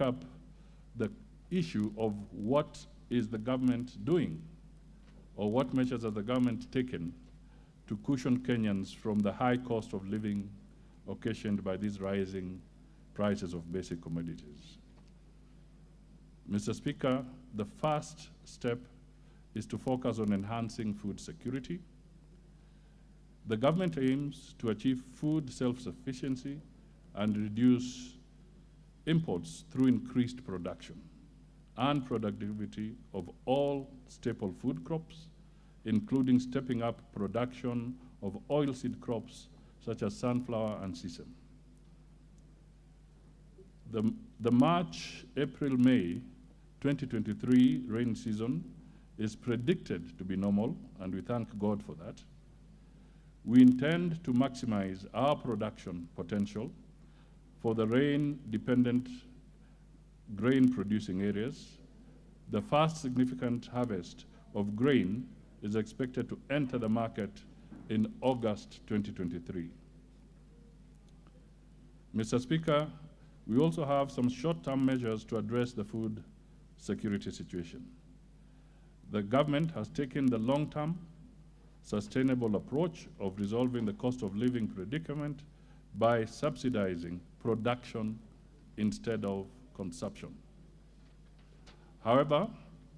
up the issue of what is the government doing, or what measures has the government taken to cushion Kenyans from the high cost of living occasioned by these rising prices of basic commodities. Mr. Speaker, the first step is to focus on enhancing food security. The government aims to achieve food self-sufficiency and reduce imports through increased production and productivity of all staple food crops, including stepping up production of oilseed crops such as sunflower and sesame. The March, April, May 2023 rain season is predicted to be normal, and we thank God for that. We intend to maximize our production potential for the rain-dependent grain-producing areas. The first significant harvest of grain is expected to enter the market in August 2023. Mr. Speaker, we also have some short-term measures to address the food security situation. The government has taken the long-term, sustainable approach of resolving the cost of living predicament by subsidizing production instead of consumption. However,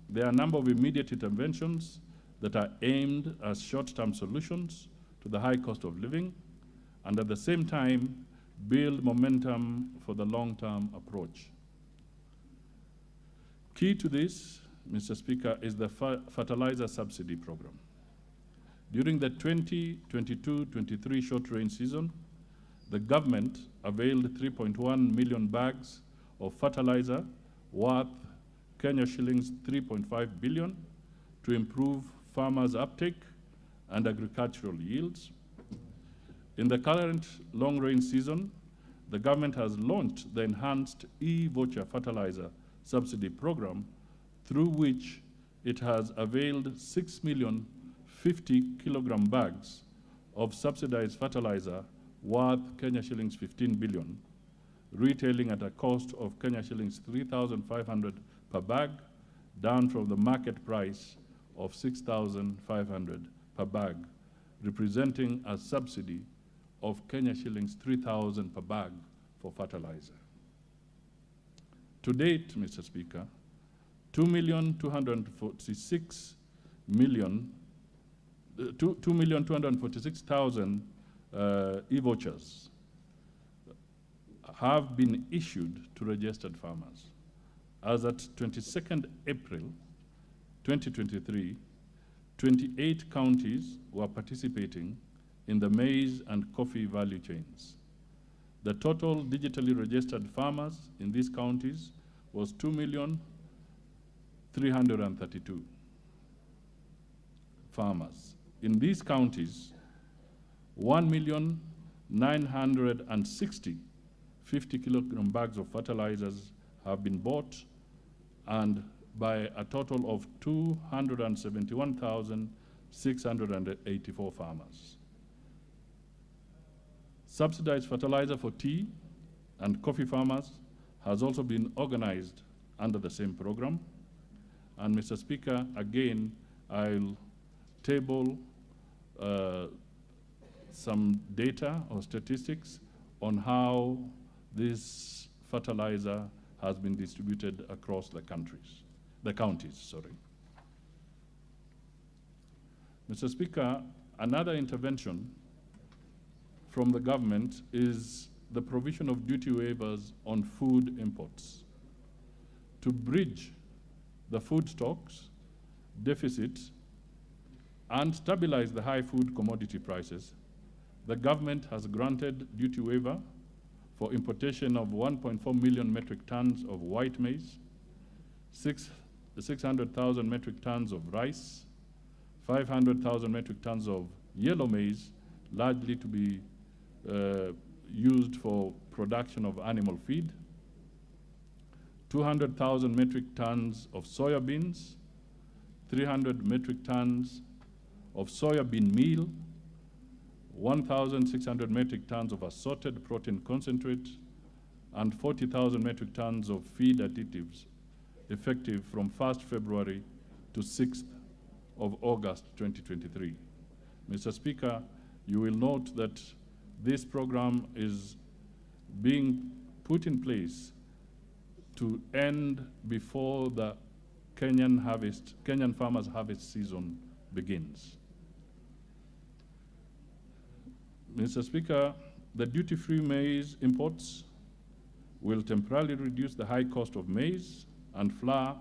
there are a number of immediate interventions that are aimed as short-term solutions to the high cost of living, and at the same time build momentum for the long-term approach. Key to this, Mr. Speaker, is the fertilizer subsidy program. During the 2022-23 short rain season, the government availed 3.1 million bags of fertilizer worth Kenya shillings 3.5 billion to improve farmers' uptake and agricultural yields. In the current long rain season, the government has launched the enhanced e-voucher fertilizer subsidy program, through which it has availed 6 million 50 kilogram bags of subsidized fertilizer worth Kenya shillings 15 billion, retailing at a cost of Kenya shillings 3,500 per bag, down from the market price of 6,500 per bag, representing a subsidy of Kenya shillings 3,000 per bag for fertilizer. To date, Mr. Speaker, 2,246,000 e-vouchers have been issued to registered farmers. As at 22nd April 2023, 28 counties were participating in the maize and coffee value chains. The total digitally registered farmers in these counties was 2,332,000 farmers. In these counties, 1,960,000 50 kilogram bags of fertilizers have been bought, and by a total of 271,684 farmers. Subsidized fertilizer for tea and coffee farmers has also been organized under the same program. And Mr. Speaker, again, I'll table some data or statistics on how this fertilizer has been distributed across the counties. Mr. Speaker, another intervention from the government is the provision of duty waivers on food imports. To bridge the food stocks deficit and stabilize the high food commodity prices, the government has granted duty waiver for importation of 1.4 million metric tons of white maize, 600,000 metric tons of rice, 500,000 metric tons of yellow maize, largely to be used for production of animal feed, 200,000 metric tons of soya beans, 300 metric tons of soya bean meal, 1,600 metric tons of assorted protein concentrate, and 40,000 metric tons of feed additives effective from 1st February to 6th of August 2023. Mr. Speaker, you will note that this program is being put in place to end before the Kenyan farmers' harvest season begins. Mr. Speaker, the duty-free maize imports will temporarily reduce the high cost of maize and flour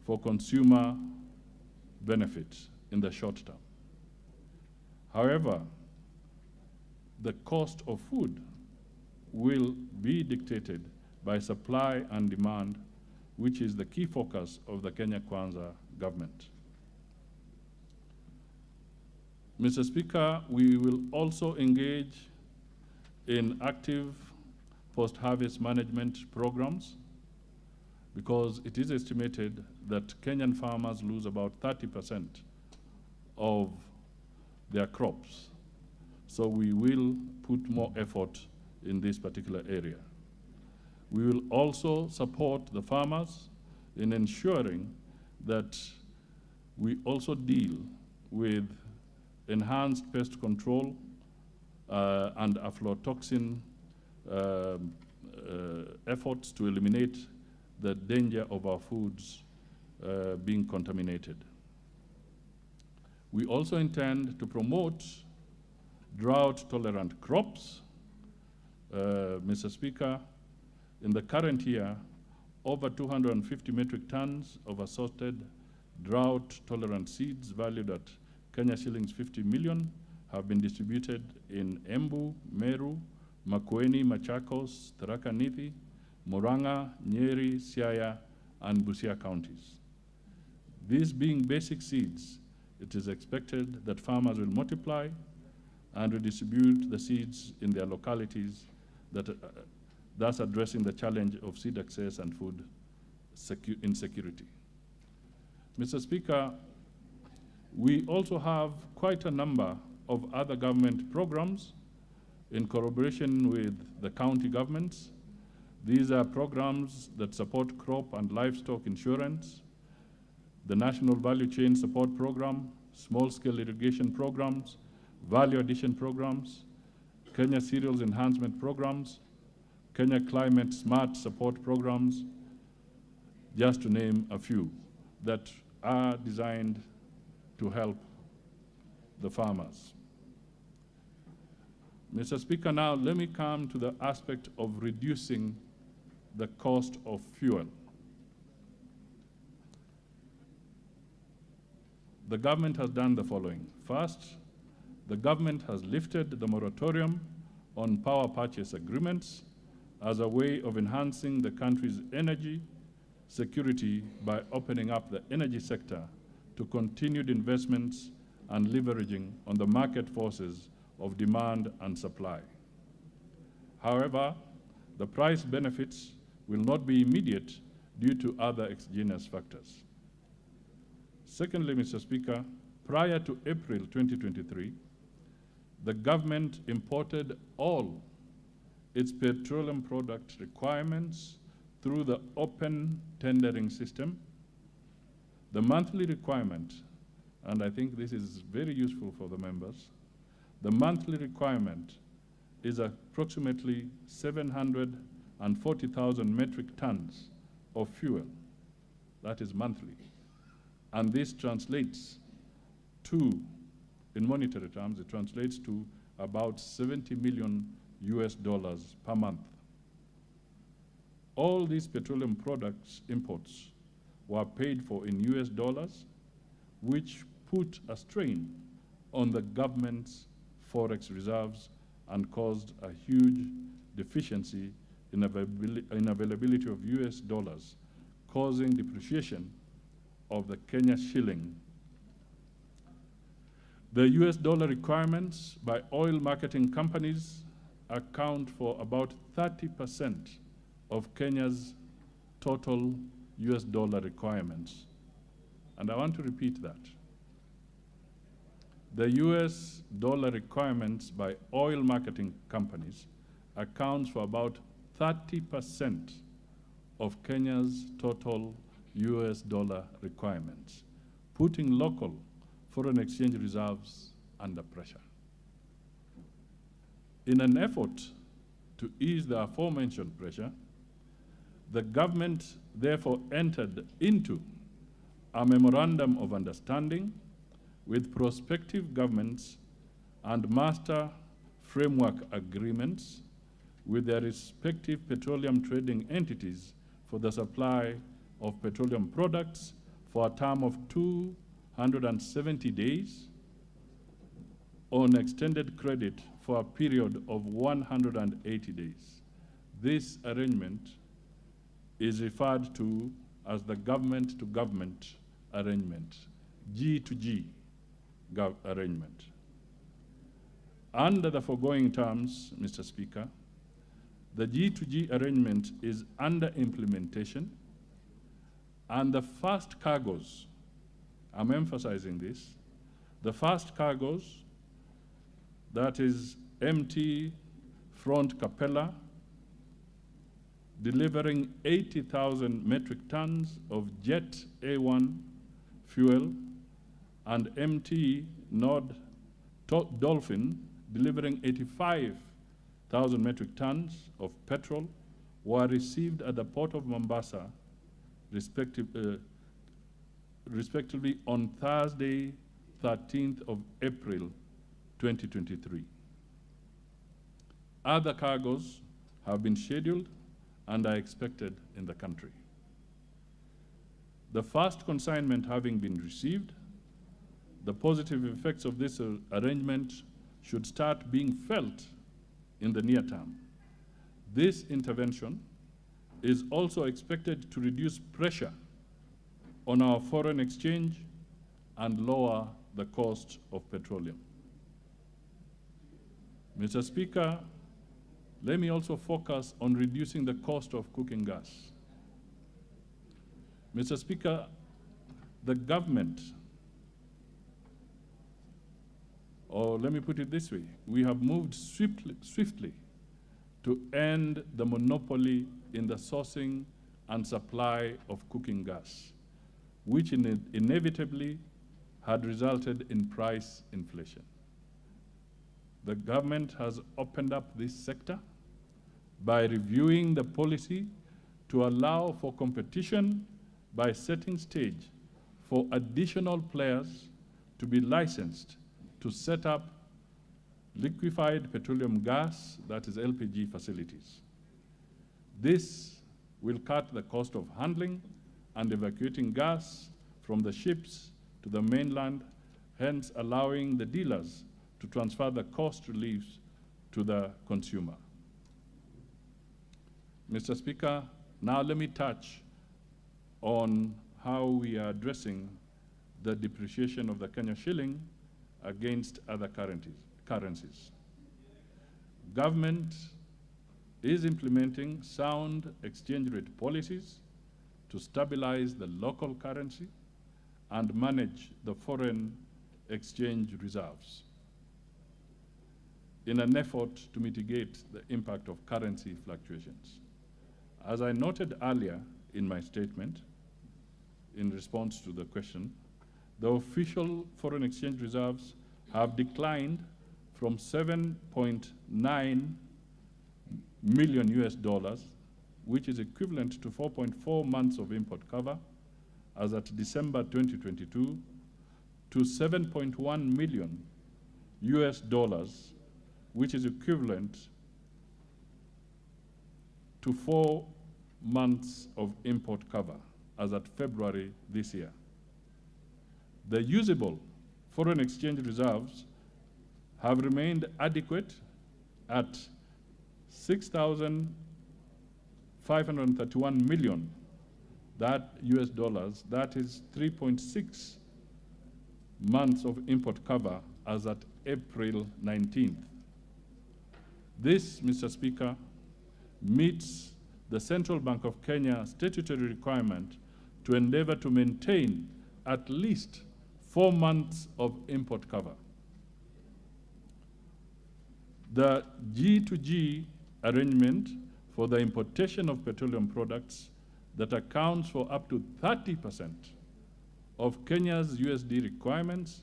for consumer benefits in the short term. However, the cost of food will be dictated by supply and demand, which is the key focus of the Kenya Kwanza government. Mr. Speaker, we will also engage in active post-harvest management programs because it is estimated that Kenyan farmers lose about 30% of their crops. So we will put more effort in this particular area. We will also support the farmers in ensuring that we also deal with enhanced pest control and aflatoxin efforts to eliminate the danger of our foods being contaminated. We also intend to promote drought-tolerant crops. Mr. Speaker, in the current year, over 250 metric tons of assorted drought-tolerant seeds valued at Kenya shillings 50 million have been distributed in Embu, Meru, Makueni, Machakos, Tharaka Nithi, Murang'a, Nyeri, Siaya, and Busia counties. These being basic seeds, it is expected that farmers will multiply and redistribute the seeds in their localities, thus addressing the challenge of seed access and food insecurity. Mr. Speaker, we also have quite a number of other government programs in collaboration with the county governments. These are programs that support crop and livestock insurance, the National Value Chain Support Program, small-scale irrigation programs, value addition programs, Kenya Cereals Enhancement Programs, Kenya Climate Smart Support Programs, just to name a few that are designed to help the farmers. Mr. Speaker, now let me come to the aspect of reducing the cost of fuel. The government has done the following. First, the government has lifted the moratorium on power purchase agreements as a way of enhancing the country's energy security by opening up the energy sector to continued investments and leveraging on the market forces of demand and supply. However, the price benefits will not be immediate due to other exogenous factors. Secondly, Mr. Speaker, prior to April 2023, the government imported all its petroleum product requirements through the open tendering system. The monthly requirement, and I think this is very useful for the members, the monthly requirement is approximately 740,000 metric tons of fuel. That is monthly. And this translates to, in monetary terms, it translates to about $70 million per month. All these petroleum products imports were paid for in US dollars, which put a strain on the government's forex reserves and caused a huge deficiency in availability of US dollars, causing depreciation of the Kenya shilling. The US dollar requirements by oil marketing companies account for about 30% of Kenya's total US dollar requirements. And I want to repeat that. The US dollar requirements by oil marketing companies accounts for about 30% of Kenya's total US dollar requirements, putting local foreign exchange reserves under pressure. In an effort to ease the aforementioned pressure, the government therefore entered into a memorandum of understanding with prospective governments and master framework agreements with their respective petroleum trading entities for the supply of petroleum products for a term of 270 days on extended credit for a period of 180 days. This arrangement is referred to as the government-to-government arrangement, G2G arrangement. Under the foregoing terms, Mr. Speaker, the G2G arrangement is under implementation, and the first cargoes, I'm emphasizing this, the first cargoes, that is MT Front Capella, delivering 80,000 metric tons of Jet A1 fuel, and MT Nord Dolphin, delivering 85,000 metric tons of petrol, were received at the port of Mombasa, respectively on Thursday, 13th of April, 2023. Other cargoes have been scheduled and are expected in the country. The first consignment having been received, the positive effects of this arrangement should start being felt in the near term. This intervention is also expected to reduce pressure on our foreign exchange and lower the cost of petroleum. Mr. Speaker, let me also focus on reducing the cost of cooking gas. Mr. Speaker, the government, or let me put it this way, we have moved swiftly to end the monopoly in the sourcing and supply of cooking gas, which inevitably had resulted in price inflation. The government has opened up this sector by reviewing the policy to allow for competition by setting stage for additional players to be licensed to set up liquefied petroleum gas, that is LPG facilities. This will cut the cost of handling and evacuating gas from the ships to the mainland, hence allowing the dealers to transfer the cost reliefs to the consumer. Mr. Speaker, now let me touch on how we are addressing the depreciation of the Kenya shilling against other currencies. Government is implementing sound exchange rate policies to stabilize the local currency and manage the foreign exchange reserves in an effort to mitigate the impact of currency fluctuations. As I noted earlier in my statement, in response to the question, the official foreign exchange reserves have declined from 7.9 million US dollars, which is equivalent to 4.4 months of import cover, as at December 2022, to 7.1 million US dollars, which is equivalent to 4 months of import cover, as at February this year. The usable foreign exchange reserves have remained adequate at 6,531 million US dollars, that is 3.6 months of import cover as at April 19th. This, Mr. Speaker, meets the Central Bank of Kenya statutory requirement to endeavor to maintain at least 4 months of import cover. The G2G arrangement for the importation of petroleum products that accounts for up to 30% of Kenya's USD requirements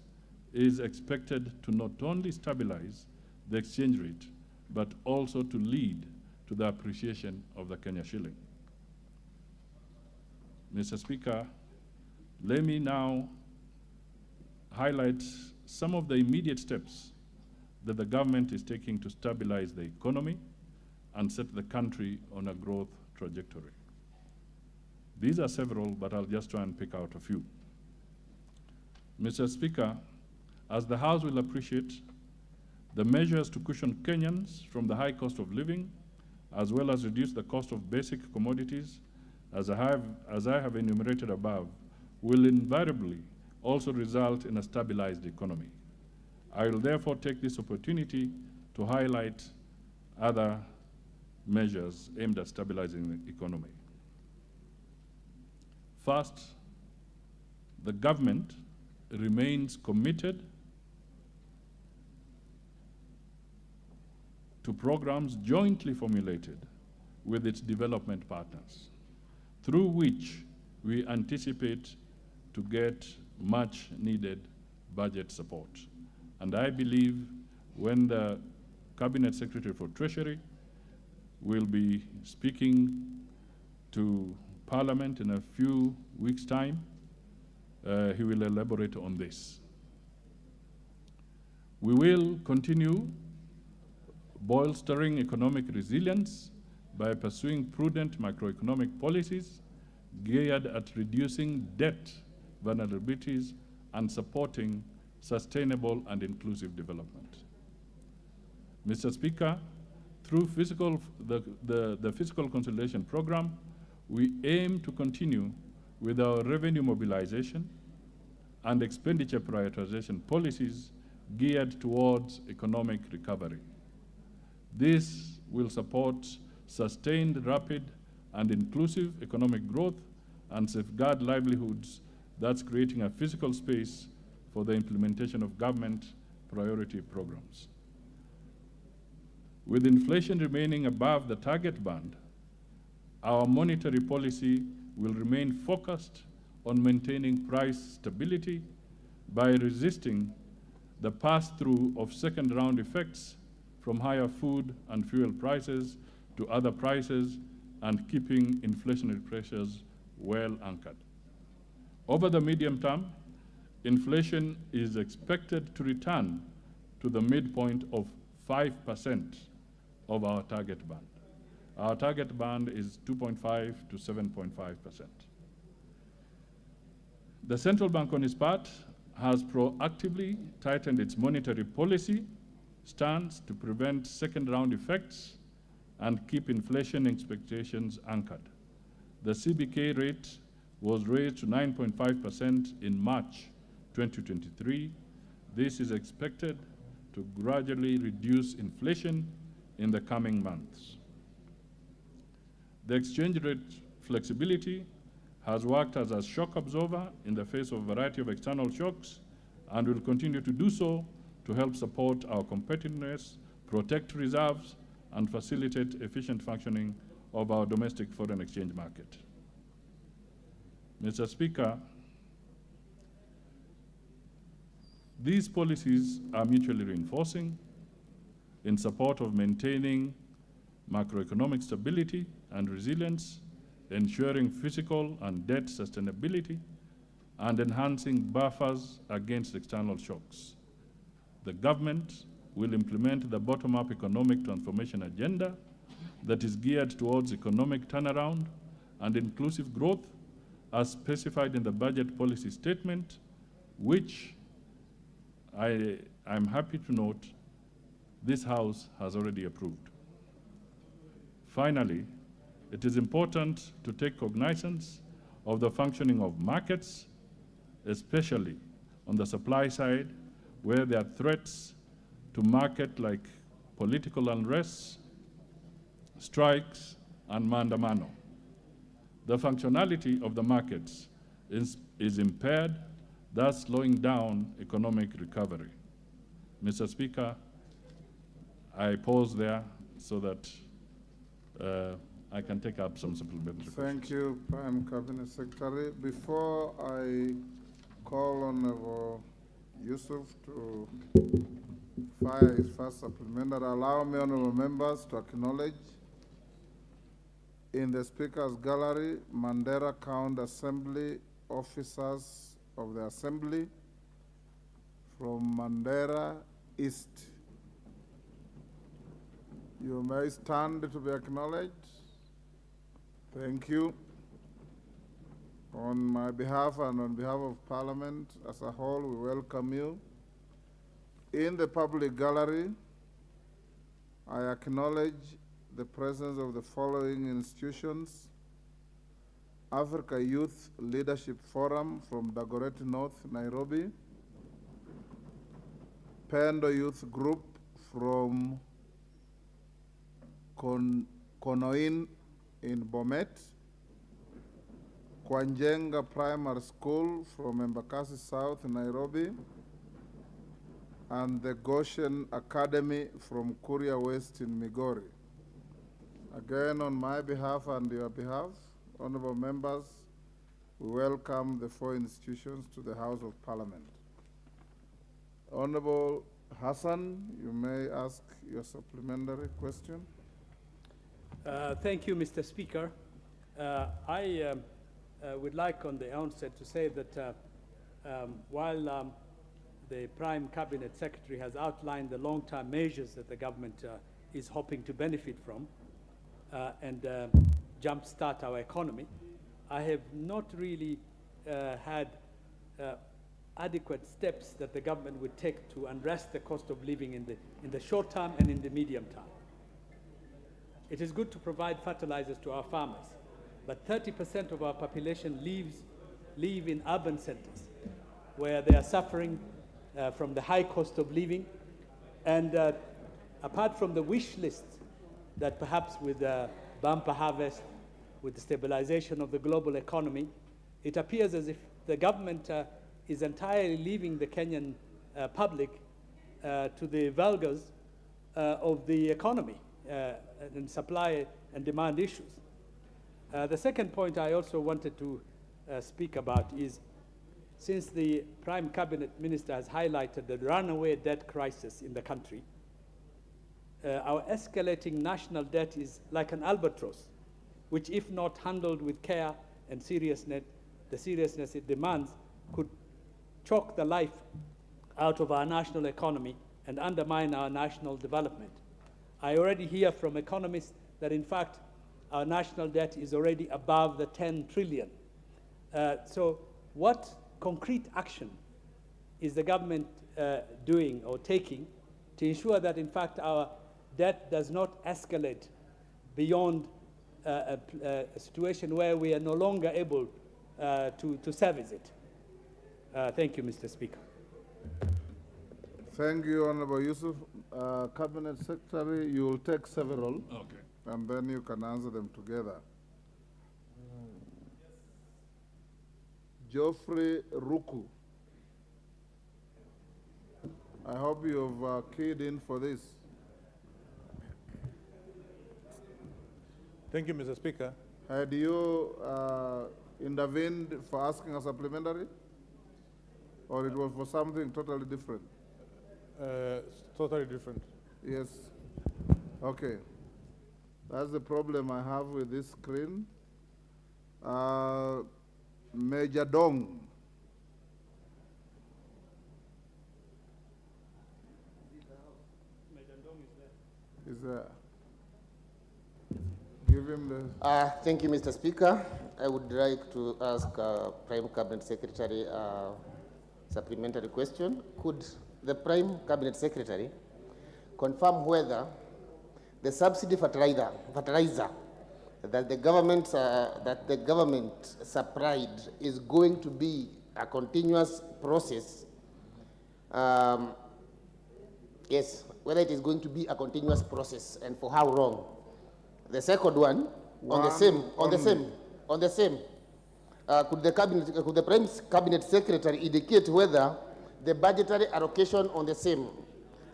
is expected to not only stabilize the exchange rate, but also to lead to the appreciation of the Kenya shilling. Mr. Speaker, let me now highlight some of the immediate steps that the government is taking to stabilize the economy and set the country on a growth trajectory. These are several, but I'll just try and pick out a few. Mr. Speaker, as the House will appreciate, the measures to cushion Kenyans from the high cost of living, as well as reduce the cost of basic commodities, as I have enumerated above, will invariably also result in a stabilized economy. I will therefore take this opportunity to highlight other measures aimed at stabilizing the economy. First, the government remains committed to programs jointly formulated with its development partners, through which we anticipate to get much needed budget support. And I believe when the Cabinet Secretary for Treasury will be speaking to Parliament in a few weeks' time, he will elaborate on this. We will continue bolstering economic resilience by pursuing prudent macroeconomic policies geared at reducing debt vulnerabilities and supporting sustainable and inclusive development. Mr. Speaker, through the Fiscal Consolidation Program, we aim to continue with our revenue mobilization and expenditure prioritization policies geared towards economic recovery. This will support sustained, rapid, and inclusive economic growth and safeguard livelihoods, thus creating a physical space for the implementation of government priority programs. With inflation remaining above the target band, our monetary policy will remain focused on maintaining price stability by resisting the pass-through of second-round effects from higher food and fuel prices to other prices and keeping inflationary pressures well anchored. Over the medium term, inflation is expected to return to the midpoint of 5% of our target band. Our target band is 2.5 to 7.5%. The central bank, on its part, has proactively tightened its monetary policy stance to prevent second-round effects and keep inflation expectations anchored. The CBK rate was raised to 9.5% in March 2023. This is expected to gradually reduce inflation in the coming months. The exchange rate flexibility has worked as a shock absorber in the face of a variety of external shocks and will continue to do so to help support our competitiveness, protect reserves, and facilitate efficient functioning of our domestic foreign exchange market. Mr. Speaker, these policies are mutually reinforcing in support of maintaining macroeconomic stability and resilience, ensuring fiscal and debt sustainability, and enhancing buffers against external shocks. The government will implement the bottom-up economic transformation agenda that is geared towards economic turnaround and inclusive growth as specified in the budget policy statement, which I'm happy to note this House has already approved. Finally, it is important to take cognizance of the functioning of markets, especially on the supply side, where there are threats to market like political unrest, strikes, and maandamano. The functionality of the markets is impaired, thus slowing down economic recovery. Mr. Speaker, I pause there so that I can take up some supplementary questions. Thank you, Prime Cabinet Secretary. Before I call on Yusuf to fire his first supplementary, allow me, honorable members, to acknowledge in the Speaker's Gallery, Mandera County Assembly officers of the Assembly from Mandera East. You may stand to be acknowledged. Thank you. On my behalf and on behalf of Parliament as a whole, we welcome you. In the public gallery, I acknowledge the presence of the following institutions: Africa Youth Leadership Forum from Dagoretti North, Nairobi; Pendo Youth Group from Konoin in Bomet; Kwanjenga Primary School from Embakasi South, Nairobi; and the Goshen Academy from Kuria West in Migori. Again, on my behalf and your behalf, honorable members, we welcome the four institutions to the House of Parliament. Honorable Hassan, you may ask your supplementary question. Thank you, Mr. Speaker. I would like on the outset to say that while the Prime Cabinet Secretary has outlined the long-term measures that the government is hoping to benefit from and jumpstart our economy, I have not really had adequate steps that the government would take to address the cost of living in the short term and in the medium term. It is good to provide fertilizers to our farmers, but 30% of our population live in urban centers where they are suffering from the high cost of living. And apart from the wish list that perhaps with the bumper harvest, with the stabilization of the global economy, it appears as if the government is entirely leaving the Kenyan public to the vulgars of the economy and supply and demand issues. The second point I also wanted to speak about is, since the Prime Cabinet Minister has highlighted the runaway debt crisis in the country, our escalating national debt is like an albatross, which if not handled with care and the seriousness it demands, could choke the life out of our national economy and undermine our national development. I already hear from economists that in fact our national debt is already above the 10 trillion. So what concrete action is the government doing or taking to ensure that in fact our debt does not escalate beyond a situation where we are no longer able to service it? Thank you, Mr. Speaker. Thank you, Honorable Yusuf. Cabinet Secretary, you will take several, Okay. and then you can answer them together. Geoffrey Ruku. I hope you've keyed in for this. Thank you, Mr. Speaker. Had you intervened for asking a supplementary? Or it was for something totally different? Totally different. Yes. Okay. That's the problem I have with this screen. Major Dong. Is there? Give him the... Thank you, Mr. Speaker. I would like to ask Prime Cabinet Secretary a supplementary question. Could the Prime Cabinet Secretary confirm whether the subsidy fertilizer that the government supplied is going to be a continuous process? Yes, whether it is going to be a continuous process and for how long? The second one, on the same, could the Prime Cabinet Secretary indicate whether the budgetary allocation on the same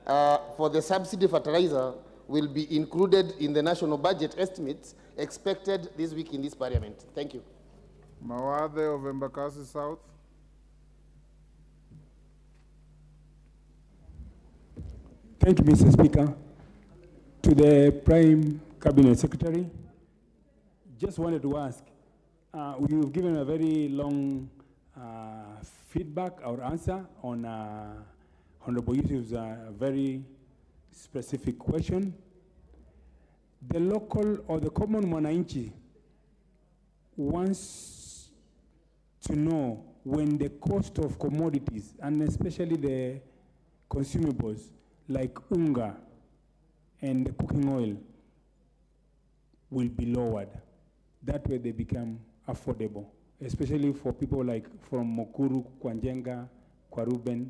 for the subsidy fertilizer will be included in the national budget estimates expected this week in this parliament? Thank you. Mawade of Embakasi South. Thank you, Mr. Speaker. To the Prime Cabinet Secretary, just wanted to ask, you've given a very long feedback or answer on Honorable Yusuf's very specific question. The local or the common mwananchi wants to know when the cost of commodities, and especially the consumables like unga and the cooking oil, will be lowered. That way they become affordable, especially for people like from Mukuru, Kwanjenga, Kwaruben,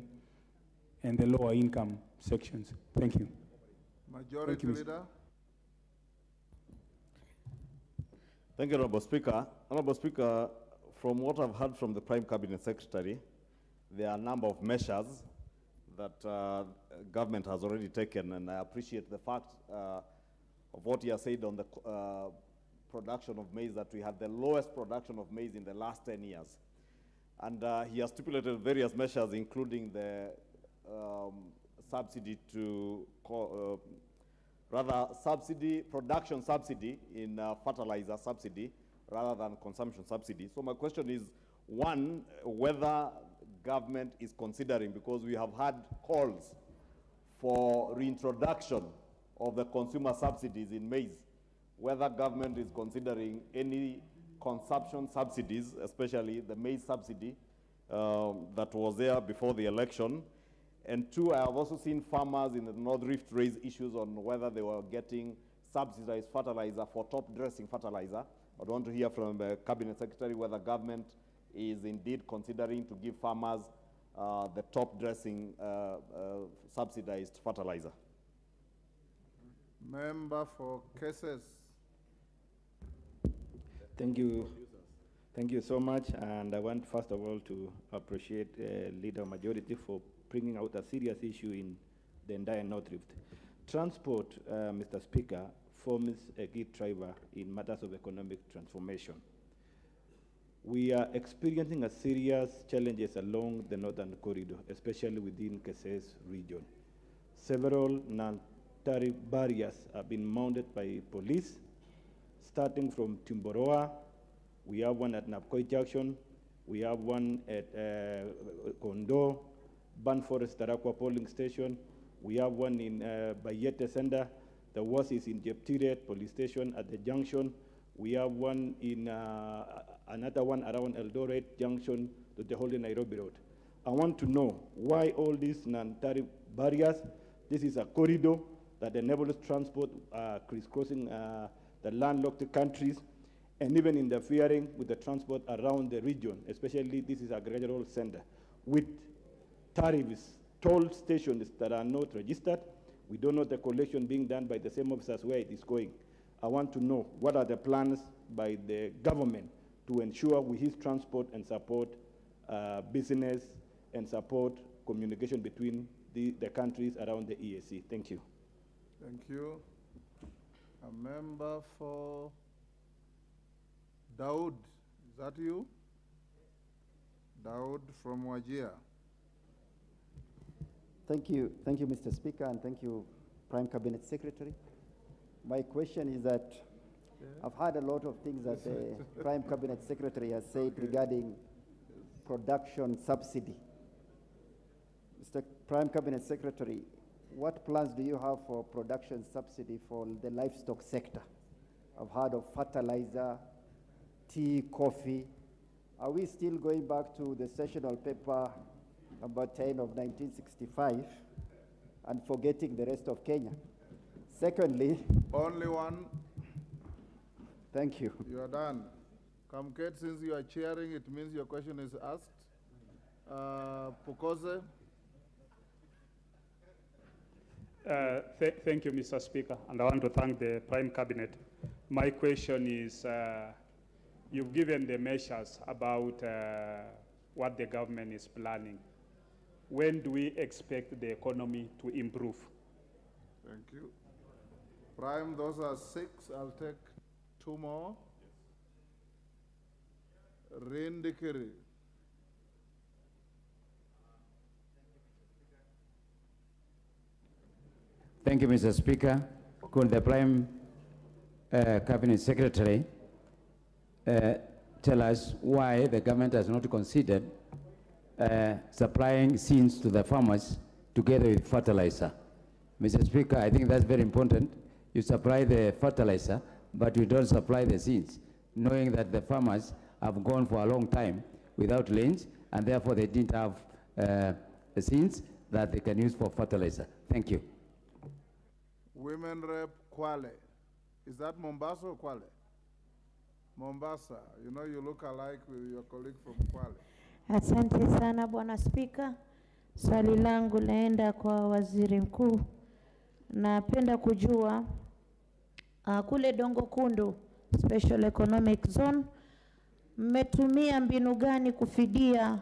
and the lower income sections. Thank you. Majority Leader. Thank you, Honorable Speaker. Honorable Speaker, from what I've heard from the Prime Cabinet Secretary, there are a number of measures that government has already taken, and I appreciate the fact of what he has said on the production of maize, that we had the lowest production of maize in the last 10 years. And he has stipulated various measures, including the subsidy to, production subsidy in fertilizer subsidy rather than consumption subsidy. So my question is, one, whether government is considering, because we have had calls for reintroduction of the consumer subsidies in maize, whether government is considering any consumption subsidies, especially the maize subsidy that was there before the election. And two, I have also seen farmers in the North Rift raise issues on whether they were getting subsidized fertilizer for top dressing fertilizer. I want to hear from the Cabinet Secretary whether government is indeed considering to give farmers the top dressing subsidized fertilizer. Member for Cases. Thank you. Thank you so much. And I want, first of all, to appreciate Leader Majority for bringing out a serious issue in the entire North Rift. Transport, Mr. Speaker, forms a key driver in matters of economic transformation. We are experiencing a serious challenges along the northern corridor, especially within Keses region. Several non-tariff barriers have been mounted by police, starting from Timboroa. We have one at Napkoi Junction. We have one at Kondo, Banforest Tarakwa Polling Station. We have one in Bayete Center. The worst is in Jeptiret Police Station at the junction. We have one in another one around Eldoret Junction to the whole Nairobi Road. I want to know why all these non-tariff barriers. This is a corridor that enables transport crisscrossing the landlocked countries and even interfering with the transport around the region, especially this is a agricultural center. With tariffs, toll stations that are not registered, we don't know the collection being done by the same officers where it is going. I want to know what are the plans by the government to ensure we his transport and support business and support communication between the countries around the EAC. Thank you. Thank you. A member for Daoud, is that you? Daoud from Wajir. Thank you, Mr. Speaker, and thank you, Prime Cabinet Secretary. My question is that I've heard a lot of things that the Prime Cabinet Secretary has said regarding production subsidy. Mr. Prime Cabinet Secretary, what plans do you have for production subsidy for the livestock sector? I've heard of fertilizer, tea, coffee. Are we still going back to the sessional paper number 10 of 1965 and forgetting the rest of Kenya? Secondly, only one. Thank you. You are done. Kamket, since you are chairing, it means your question is asked. Pukose. Thank you, Mr. Speaker, and I want to thank the Prime Cabinet. My question is, you've given the measures about what the government is planning. When do we expect the economy to improve? Thank you. Prime, those are 6. I'll take 2 more. Rindikiri. Thank you, Mr. Speaker. Could the Prime Cabinet Secretary tell us why the government has not considered supplying seeds to the farmers together with fertilizer? Mr. Speaker, I think that's very important. You supply the fertilizer, but you don't supply the seeds, knowing that the farmers have gone for a long time without lanes, and therefore they didn't have the seeds that they can use for fertilizer. Thank you. Women Rep Kwale. Is that Mombasa or Kwale? Mombasa. You know you look alike with your colleague from Kwale. Asante sana Bwana Spika. Swali langu laenda kwa Waziri Mkuu. Napenda kujua kule Dongo Kundu Special Economic Zone mmetumia mbinu gani kufidia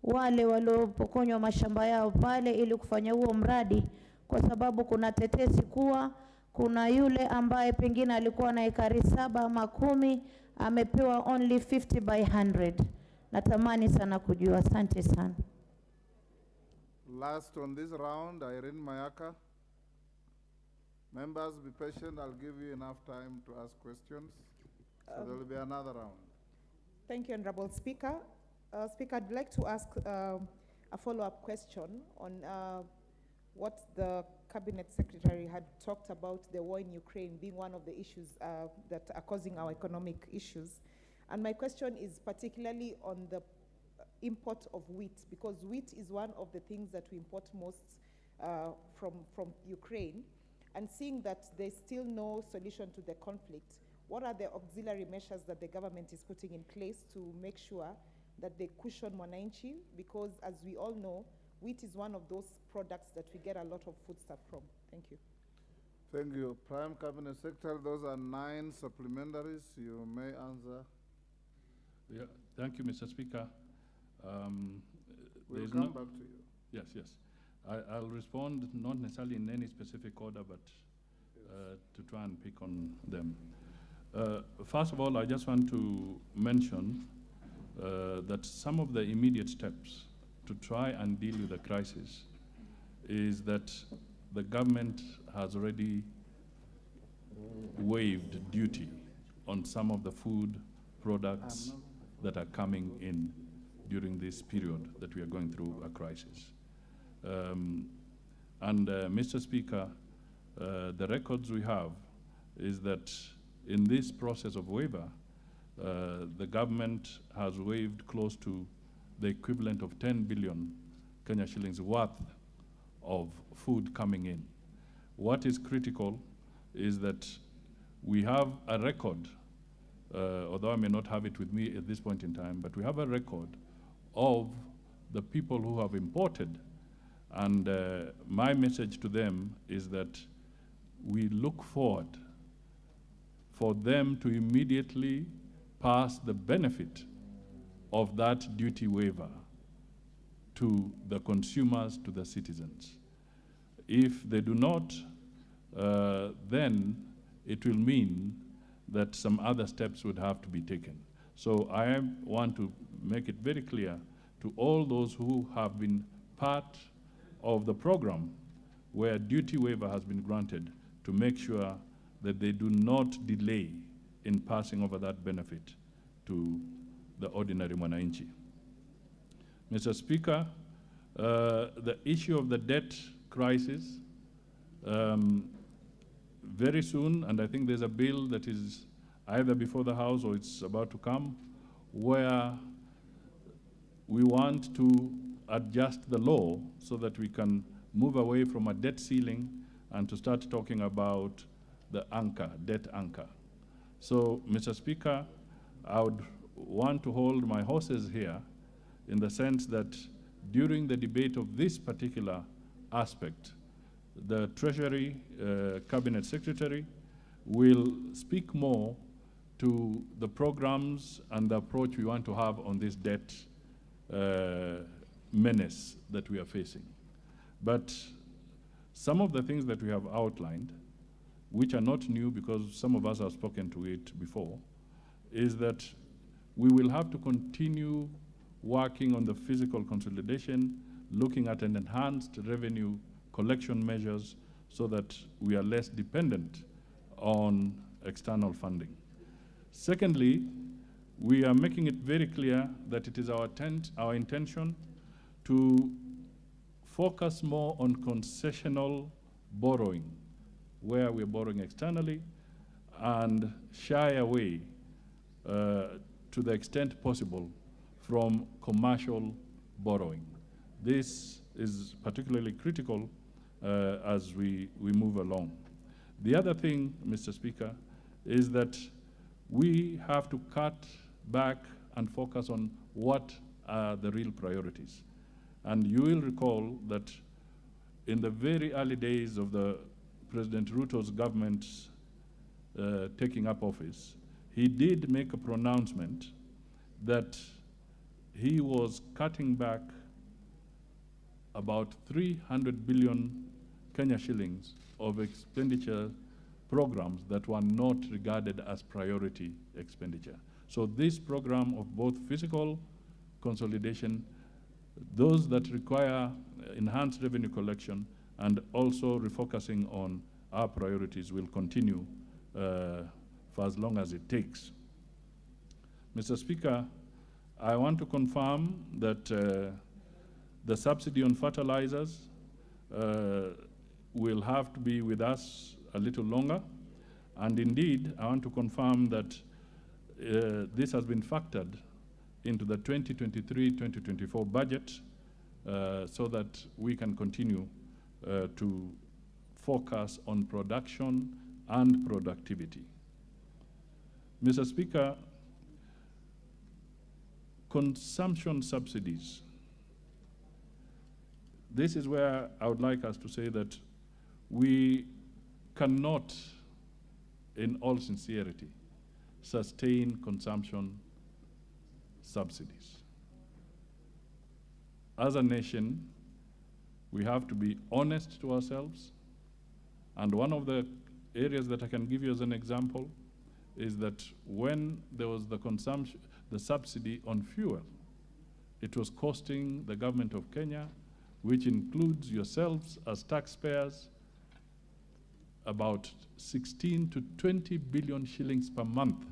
wale waliopokonywa mashamba yao pale ili kufanya huo mradi, kwa sababu kuna tetesi kuwa kuna yule ambaye pengine alikuwa na ekari 7 ama 10 amepewa only 50 by 100. Natamani sana kujua. Asante sana. Last on this round, Irene Mayaka. Members, be patient. I'll give you enough time to ask questions. So there will be another round. Thank you, Honorable Speaker. Speaker, I'd like to ask a follow-up question on what the Cabinet Secretary had talked about, the war in Ukraine being one of the issues that are causing our economic issues. And my question is particularly on the import of wheat, because wheat is one of the things that we import most from Ukraine. And seeing that there's still no solution to the conflict, what are the auxiliary measures that the government is putting in place to make sure that they cushion Mwananchi? Because as we all know, wheat is one of those products that we get a lot of foodstuff from. Thank you. Thank you. Prime Cabinet Secretary, those are 9 supplementaries. You may answer. Yeah, thank you, Mr. Speaker. We'll come back to you. Yes, yes. I'll respond not necessarily in any specific order, but to try and pick on them. First of all, I just want to mention that some of the immediate steps to try and deal with the crisis is that the government has already waived duty on some of the food products that are coming in during this period that we are going through a crisis. Mr. Speaker, the records we have is that in this process of waiver, the government has waived close to the equivalent of 10 billion Kenya shillings worth of food coming in. What is critical is that we have a record, although I may not have it with me at this point in time, but we have a record of the people who have imported. And my message to them is that we look forward for them to immediately pass the benefit of that duty waiver to the consumers, to the citizens. If they do not, then it will mean that some other steps would have to be taken. So I want to make it very clear to all those who have been part of the program where duty waiver has been granted to make sure that they do not delay in passing over that benefit to the ordinary Mwananchi. Mr. Speaker, the issue of the debt crisis, very soon, and I think there's a bill that is either before the House or it's about to come, where we want to adjust the law so that we can move away from a debt ceiling and to start talking about the anchor, debt anchor. So, Mr. Speaker, I would want to hold my horses here in the sense that during the debate of this particular aspect, the Treasury Cabinet Secretary will speak more to the programs and the approach we want to have on this debt menace that we are facing. But some of the things that we have outlined which are not new because some of us have spoken to it before, is that we will have to continue working on the physical consolidation, looking at an enhanced revenue collection measures so that we are less dependent on external funding. Secondly, we are making it very clear that it is our intention to focus more on concessional borrowing, where we're borrowing externally, and shy away to the extent possible from commercial borrowing. This is particularly critical as we move along. The other thing, Mr. Speaker, is that we have to cut back and focus on what are the real priorities. And you will recall that in the very early days of the President Ruto's government taking up office, he did make a pronouncement that he was cutting back about 300 billion Kenya shillings of expenditure programs that were not regarded as priority expenditure. So this program of both physical consolidation, those that require enhanced revenue collection, and also refocusing on our priorities will continue for as long as it takes. Mr. Speaker, I want to confirm that the subsidy on fertilizers will have to be with us a little longer. And indeed, I want to confirm that this has been factored into the 2023-2024 budget so that we can continue to focus on production and productivity. Mr. Speaker, consumption subsidies. This is where I would like us to say that we cannot, in all sincerity, sustain consumption subsidies. As a nation, we have to be honest to ourselves. And one of the areas that I can give you as an example is that when there was the subsidy on fuel, it was costing the government of Kenya, which includes yourselves as taxpayers, about 16 to 20 billion shillings per month.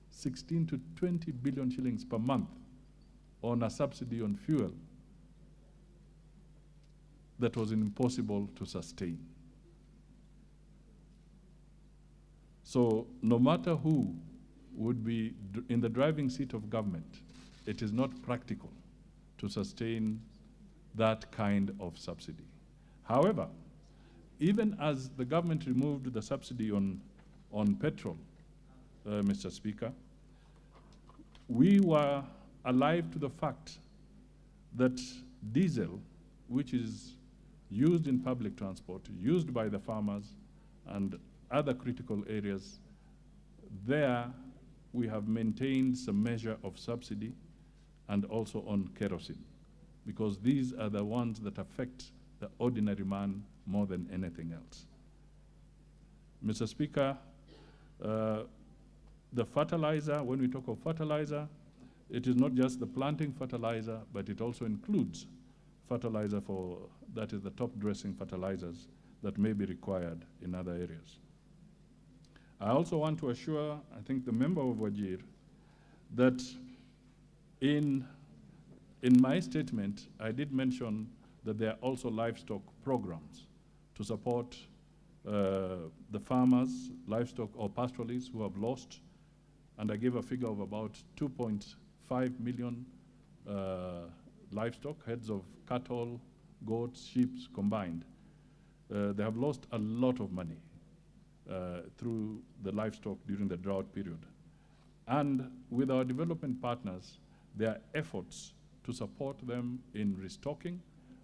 16 to 20 billion shillings per month on a subsidy on fuel that was impossible to sustain. So no matter who would be in the driving seat of government, it is not practical to sustain that kind of subsidy. However, even as the government removed the subsidy on petrol, Mr. Speaker, we were alive to the fact that diesel, which is used in public transport, used by the farmers and other critical areas, there we have maintained some measure of subsidy, and also on kerosene, because these are the ones that affect the ordinary man more than anything else. Mr. Speaker, the fertilizer, when we talk of fertilizer, it is not just the planting fertilizer, but it also includes fertilizer for, that is the top dressing fertilizers that may be required in other areas. I also want to assure, I think, the member of Wajir that in my statement, I did mention that there are also livestock programs to support the farmers, livestock or pastoralists who have lost, and I gave a figure of about 2.5 million livestock, heads of cattle, goats, sheep combined. They have lost a lot of money through the livestock during the drought period. And with our development partners, there are efforts to support them in restocking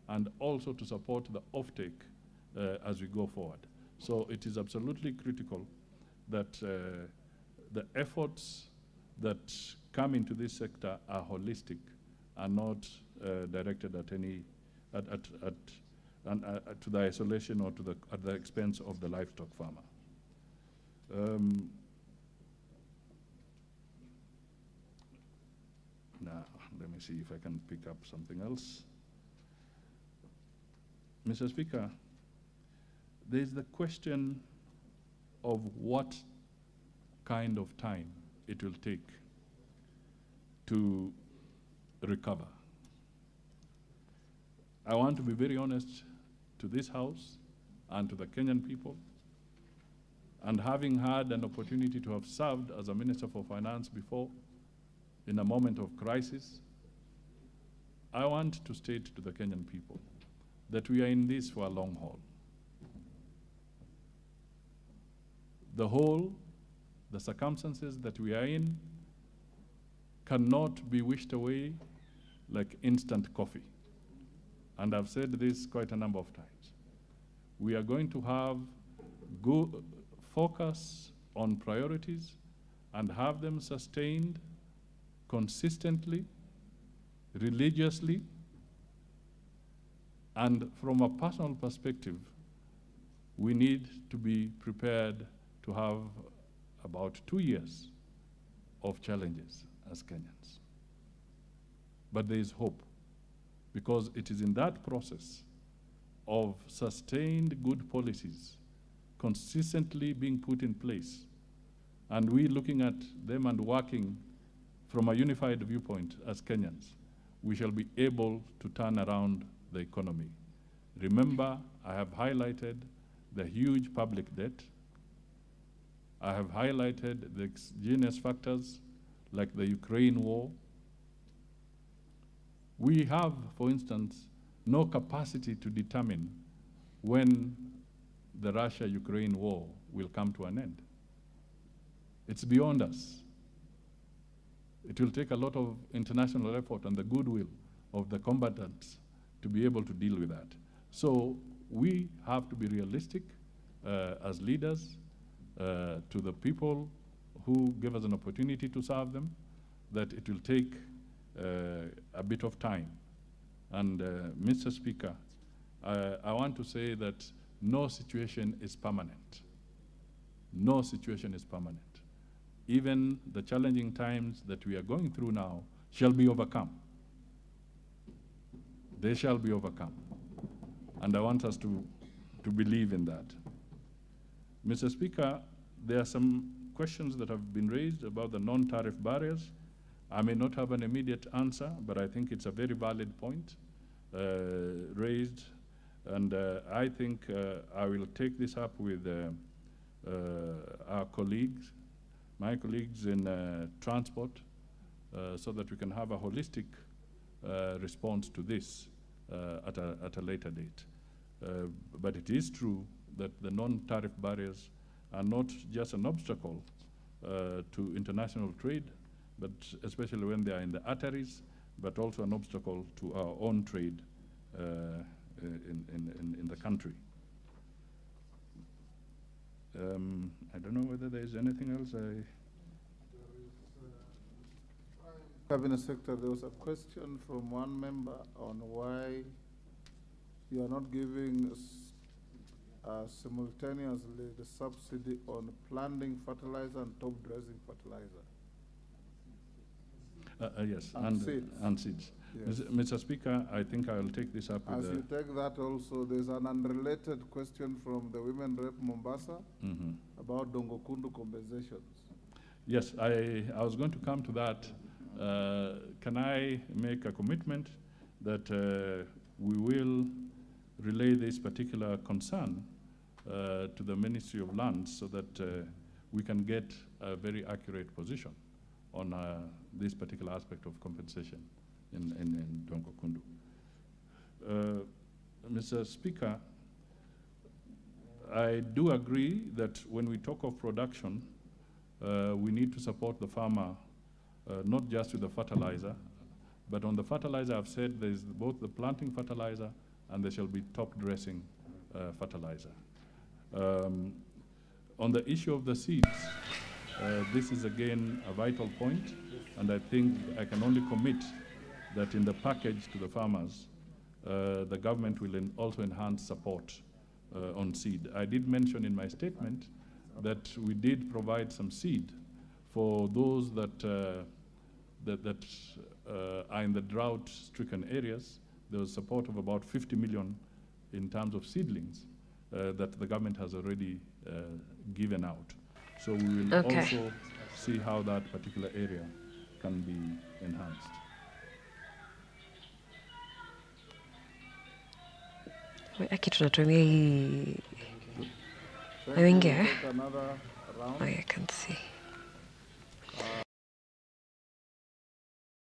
and also to support the offtake as we go forward. So it is absolutely critical that the efforts that come into this sector are holistic and not directed at and to the isolation or at the expense of the livestock farmer. Now, let me see if I can pick up something else. Mr. Speaker, there's the question of what kind of time it will take to recover. I want to be very honest to this House and to the Kenyan people, and having had an opportunity to have served as a Minister for Finance before, in a moment of crisis, I want to state to the Kenyan people that we are in this for a long haul. The circumstances that we are in cannot be wished away like instant coffee. And I've said this quite a number of times. We are going to have good focus on priorities and have them sustained consistently, religiously, and from a personal perspective, we need to be prepared to have about 2 years of challenges as Kenyans. But there is hope, because it is in that process of sustained good policies consistently being put in place, and we looking at them and working from a unified viewpoint as Kenyans, we shall be able to turn around the economy. Remember, I have highlighted the huge public debt. I have highlighted the exogenous factors like the Ukraine war. We have, for instance, no capacity to determine when the Russia-Ukraine war will come to an end. It's beyond us. It will take a lot of international effort and the goodwill of the combatants to be able to deal with that. So we have to be realistic as leaders to the people who give us an opportunity to serve them, that it will take a bit of time. And Mr. Speaker, I want to say that no situation is permanent. No situation is permanent. Even the challenging times that we are going through now shall be overcome. They shall be overcome. And I want us to believe in that. Mr. Speaker, there are some questions that have been raised about the non-tariff barriers. I may not have an immediate answer, but I think it's a very valid point raised. And I think I will take this up with our colleagues, my colleagues in transport, so that we can have a holistic response to this at a later date. But it is true that the non-tariff barriers are not just an obstacle to international trade, but especially when they are in the arteries, but also an obstacle to our own trade in the country. I don't know whether there is anything else. Cabinet Secretary, there was a question from one member on why you are not giving simultaneously the subsidy on planting fertilizer and top dressing fertilizer. Yes, and seeds. Yes. Mr. Speaker, I think I will take this up with As you take that also, there's an unrelated question from the Women Rep Mombasa about Dongokundu compensations. Yes, I was going to come to that. Can I make a commitment that we will relay this particular concern to the Ministry of Lands so that we can get a very accurate position on this particular aspect of compensation in Dongokundu. Mr. Speaker, I do agree that when we talk of production, we need to support the farmer, not just with the fertilizer, but on the fertilizer I've said there is both the planting fertilizer and there shall be top dressing fertilizer. On the issue of the seeds, this is again a vital point, and I think I can only commit that in the package to the farmers, the government will also enhance support on seed. I did mention in my statement that we did provide some seed for those that are in the drought-stricken areas. There was support of about 50 million in terms of seedlings that the government has already given out. So we will also see how that particular area can be enhanced. Aki tunatumia hii. Naingia. Oh, I can see.